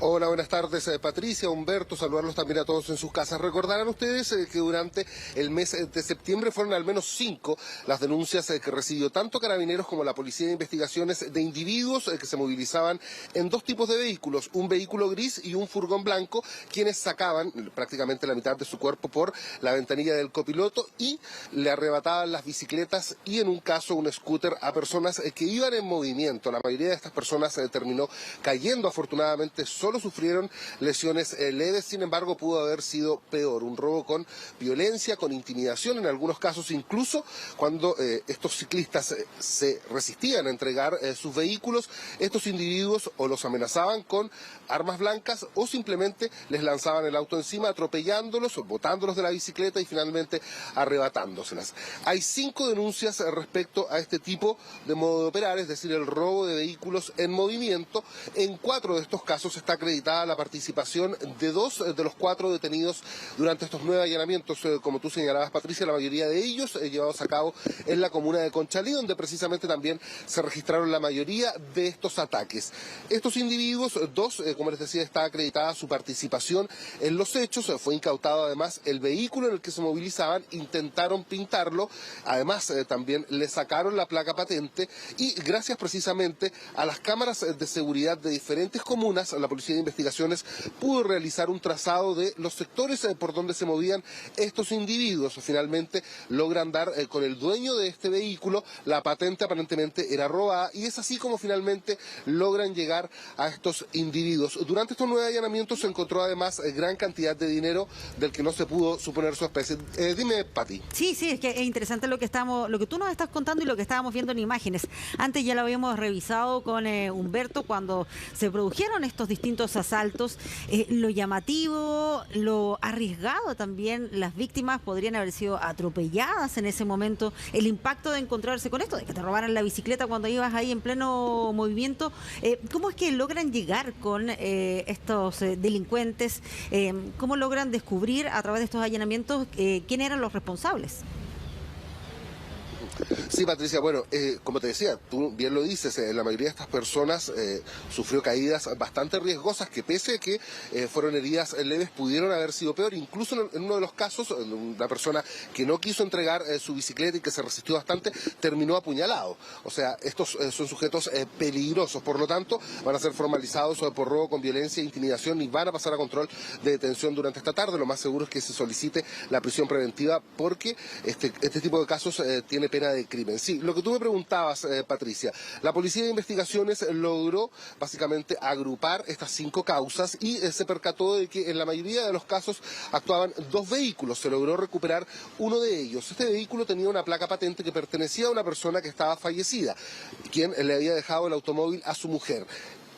Hola, buenas tardes, Patricia, Humberto, saludarlos también a todos en sus casas. Recordarán ustedes que durante el mes de septiembre fueron al menos 5 las denuncias que recibió tanto Carabineros como la Policía de Investigaciones de individuos que se movilizaban en dos tipos de vehículos, un vehículo gris y un furgón blanco, quienes sacaban prácticamente la mitad de su cuerpo por la ventanilla del copiloto y le arrebataban las bicicletas y en un caso un scooter a personas que iban en movimiento. La mayoría de estas personas terminó cayendo afortunadamente. Solo sufrieron lesiones leves, sin embargo pudo haber sido peor, un robo con violencia, con intimidación, en algunos casos incluso cuando estos ciclistas se resistían a entregar sus vehículos, estos individuos o los amenazaban con armas blancas o simplemente les lanzaban el auto encima, atropellándolos, botándolos de la bicicleta y finalmente arrebatándoselas. Hay 5 denuncias respecto a este tipo de modo de operar, es decir, el robo de vehículos en movimiento. En 4 de estos casos está acreditada la participación de 2 de los 4 detenidos durante estos 9 allanamientos, como tú señalabas, Patricia, la mayoría de ellos llevados a cabo en la comuna de Conchalí, donde precisamente también se registraron la mayoría de estos ataques. Estos individuos, 2, como les decía, está acreditada su participación en los hechos, fue incautado además el vehículo en el que se movilizaban, intentaron pintarlo, además también le sacaron la placa patente y gracias precisamente a las cámaras de seguridad de diferentes comunas, la Policía de Investigaciones pudo realizar un trazado de los sectores por donde se movían estos individuos. Finalmente logran dar con el dueño de este vehículo, la patente aparentemente era robada y es así como finalmente logran llegar a estos individuos. Durante estos 9 allanamientos se encontró además gran cantidad de dinero del que no se pudo suponer su especie. Dime, Pati. Sí, es que es interesante lo que tú nos estás contando y lo que estábamos viendo en imágenes. Antes ya lo habíamos revisado con Humberto cuando se produjeron estos distintos asaltos. Lo llamativo, lo arriesgado también, las víctimas podrían haber sido atropelladas en ese momento. El impacto de encontrarse con esto, de que te robaran la bicicleta cuando ibas ahí en pleno movimiento. ¿Cómo es que logran llegar con estos delincuentes? ¿Cómo logran descubrir a través de estos allanamientos quién eran los responsables? Sí, Patricia, bueno, como te decía, tú bien lo dices, la mayoría de estas personas sufrió caídas bastante riesgosas que pese a que fueron heridas leves pudieron haber sido peor. Incluso en uno de los casos, una persona que no quiso entregar su bicicleta y que se resistió bastante, terminó apuñalado. O sea, estos son sujetos peligrosos, por lo tanto, van a ser formalizados por robo con violencia e intimidación y van a pasar a control de detención durante esta tarde. Lo más seguro es que se solicite la prisión preventiva porque este tipo de casos tiene pena de crimen. Sí, lo que tú me preguntabas, Patricia, la Policía de Investigaciones logró básicamente agrupar estas 5 causas y se percató de que en la mayoría de los casos actuaban 2 vehículos, se logró recuperar uno de ellos. Este vehículo tenía una placa patente que pertenecía a una persona que estaba fallecida, quien le había dejado el automóvil a su mujer.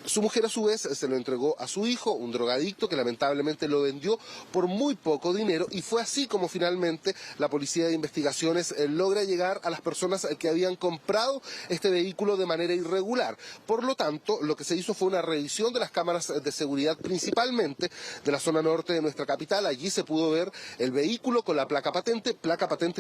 Su mujer a su vez se lo entregó a su hijo, un drogadicto que lamentablemente lo vendió por muy poco dinero y fue así como finalmente la Policía de Investigaciones logra llegar a las personas que habían comprado este vehículo de manera irregular. Por lo tanto, lo que se hizo fue una revisión de las cámaras de seguridad principalmente de la zona norte de nuestra capital. Allí se pudo ver el vehículo con la placa patente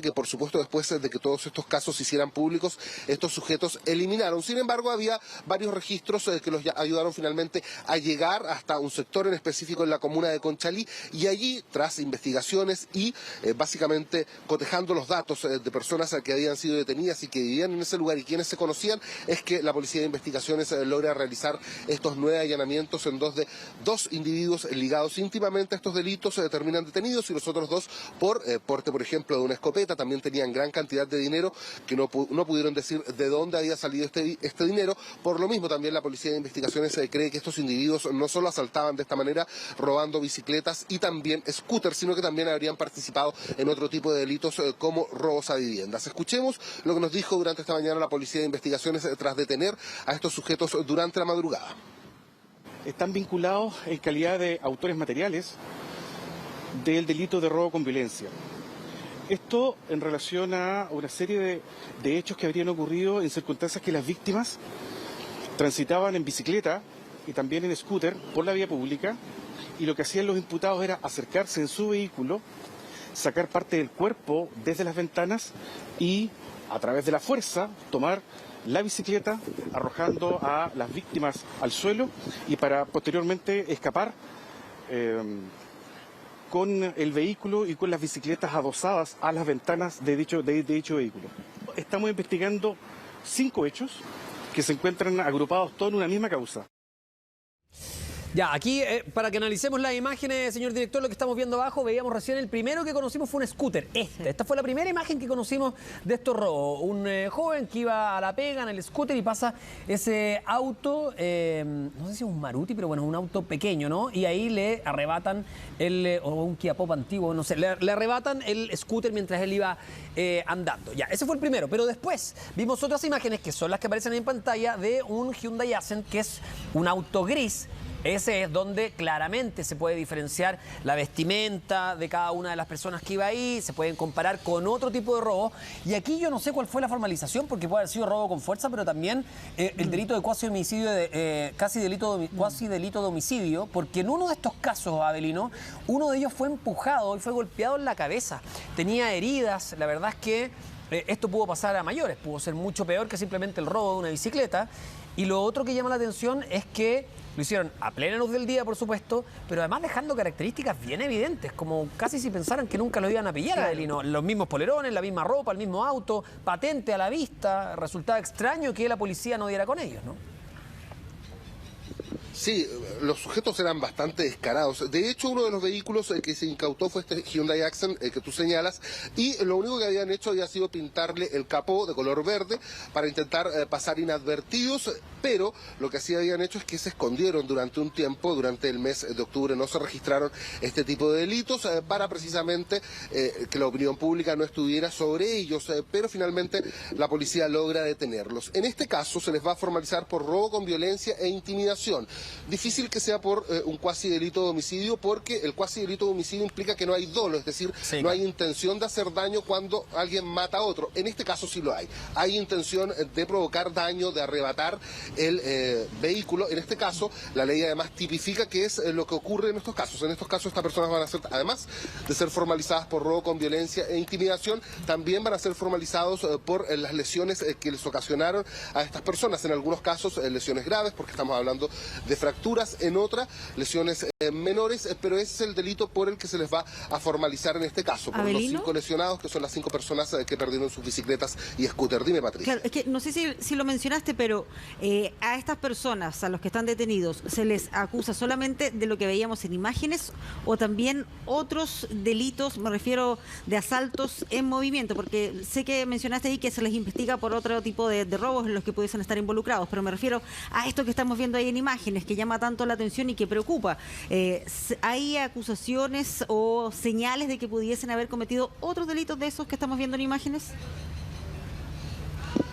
que por supuesto después de que todos estos casos se hicieran públicos, estos sujetos eliminaron. Sin embargo, había varios registros que los ayudaron finalmente a llegar hasta un sector en específico en la comuna de Conchalí y allí, tras investigaciones y básicamente cotejando los datos de personas que habían sido detenidas y que vivían en ese lugar y quienes se conocían, es que la Policía de Investigaciones logra realizar estos 9 allanamientos en 2 individuos ligados íntimamente a estos delitos terminan detenidos y los otros 2 por porte, por ejemplo, de una escopeta. También tenían gran cantidad de dinero que no pudieron decir de dónde había salido este dinero. Por lo mismo, también la Policía de Investigaciones cree que estos individuos no solo asaltaban de esta manera robando bicicletas y también scooters, sino que también habrían participado en otro tipo de delitos como robos a viviendas. Escuchemos lo que nos dijo durante esta mañana la Policía de Investigaciones tras detener a estos sujetos durante la madrugada. Están vinculados en calidad de autores materiales del delito de robo con violencia. Esto en relación a una serie de hechos que habrían ocurrido en circunstancias que las víctimas transitaban en bicicleta y también en scooter por la vía pública y lo que hacían los imputados era acercarse en su vehículo, sacar parte del cuerpo desde las ventanas y a través de la fuerza tomar la bicicleta, arrojando a las víctimas al suelo y para posteriormente escapar con el vehículo y con las bicicletas adosadas a las ventanas de dicho vehículo. Estamos investigando 5 hechos que se encuentran agrupados todos en una misma causa. Ya, aquí para que analicemos las imágenes, señor director, lo que estamos viendo abajo, veíamos recién el primero que conocimos fue un scooter. Esta fue la primera imagen que conocimos de estos robos. Un joven que iba a la pega en el scooter y pasa ese auto, no sé si es un Maruti, pero bueno, es un auto pequeño, ¿no? Y ahí le arrebatan o un Kia Pop antiguo, no sé, le arrebatan el scooter mientras él iba andando. Ya, ese fue el primero, pero después vimos otras imágenes que son las que aparecen en pantalla de un Hyundai Accent, que es un auto gris. Ese es donde claramente se puede diferenciar la vestimenta de cada una de las personas que iba ahí, se pueden comparar con otro tipo de robo. Y aquí yo no sé cuál fue la formalización, porque puede haber sido robo con fuerza, pero también el delito de cuasi homicidio, cuasi delito de homicidio, porque en uno de estos casos, Avelino, uno de ellos fue empujado y fue golpeado en la cabeza. Tenía heridas, la verdad es que esto pudo pasar a mayores, pudo ser mucho peor que simplemente el robo de una bicicleta. Y lo otro que llama la atención es que lo hicieron a plena luz del día, por supuesto, pero además dejando características bien evidentes, como casi si pensaran que nunca lo iban a pillar, Avelino. Los mismos polerones, la misma ropa, el mismo auto, patente a la vista. Resultaba extraño que la policía no diera con ellos, ¿no? Sí, los sujetos eran bastante descarados. De hecho, uno de los vehículos que se incautó fue este Hyundai Accent que tú señalas, y lo único que habían hecho había sido pintarle el capó de color verde para intentar pasar inadvertidos, pero lo que sí habían hecho es que se escondieron durante un tiempo, durante el mes de octubre no se registraron este tipo de delitos para precisamente que la opinión pública no estuviera sobre ellos, pero finalmente la policía logra detenerlos. En este caso se les va a formalizar por robo con violencia e intimidación. Difícil que sea por un cuasi delito de homicidio, porque el cuasi delito de homicidio implica que no hay dolo, es decir, no hay intención de hacer daño cuando alguien mata a otro. En este caso sí lo hay. Hay intención de provocar daño, de arrebatar el vehículo. En este caso, la ley además tipifica qué es lo que ocurre en estos casos. En estos casos estas personas van a ser, además de ser formalizadas por robo con violencia e intimidación, también van a ser formalizados por las lesiones que les ocasionaron a estas personas. En algunos casos lesiones graves, porque estamos hablando de fracturas, en otras lesiones menores, pero ese es el delito por el que se les va a formalizar en este caso, por los 5 lesionados, que son las 5 personas que perdieron sus bicicletas y scooter. Dime, Patricia. Claro, es que no sé si lo mencionaste, pero a estas personas, a los que están detenidos, ¿se les acusa solamente de lo que veíamos en imágenes o también otros delitos, me refiero de asaltos en movimiento? Porque sé que mencionaste ahí que se les investiga por otro tipo de robos en los que pudiesen estar involucrados, pero me refiero a esto que estamos viendo ahí en imágenes, que llama tanto la atención y que preocupa. ¿Hay acusaciones o señales de que pudiesen haber cometido otros delitos de esos que estamos viendo en imágenes?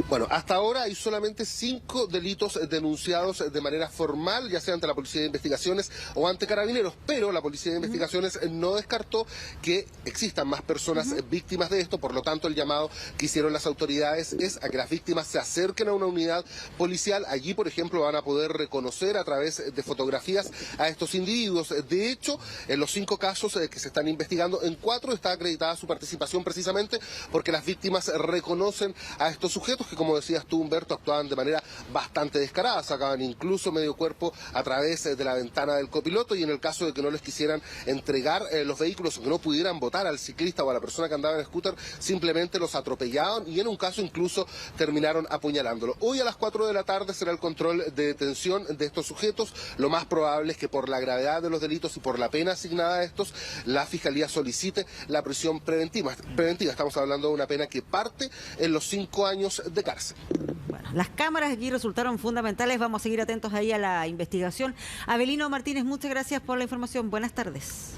Bueno, hasta ahora hay solamente 5 delitos denunciados de manera formal, ya sea ante la Policía de Investigaciones o ante Carabineros, pero la Policía de Investigaciones no descartó que existan más personas víctimas de esto. Por lo tanto, el llamado que hicieron las autoridades es a que las víctimas se acerquen a una unidad policial. Allí, por ejemplo, van a poder reconocer a través de fotografías a estos individuos. De hecho, en los 5 casos que se están investigando, en 4 está acreditada su participación precisamente porque las víctimas reconocen a estos sujetos que, como decías tú, Humberto, actuaban de manera bastante descarada, sacaban incluso medio cuerpo a través de la ventana del copiloto, y en el caso de que no les quisieran entregar los vehículos o que no pudieran botar al ciclista o a la persona que andaba en scooter, simplemente los atropellaban y en un caso incluso terminaron apuñalándolo. Hoy a las 4 de la tarde será el control de detención de estos sujetos. Lo más probable es que por la gravedad de los delitos y por la pena asignada a estos, la Fiscalía solicite la prisión preventiva. Estamos hablando de una pena que parte en los 5 años de cárcel. Bueno, las cámaras aquí resultaron fundamentales. Vamos a seguir atentos ahí a la investigación. Avelino Martínez, muchas gracias por la información. Buenas tardes.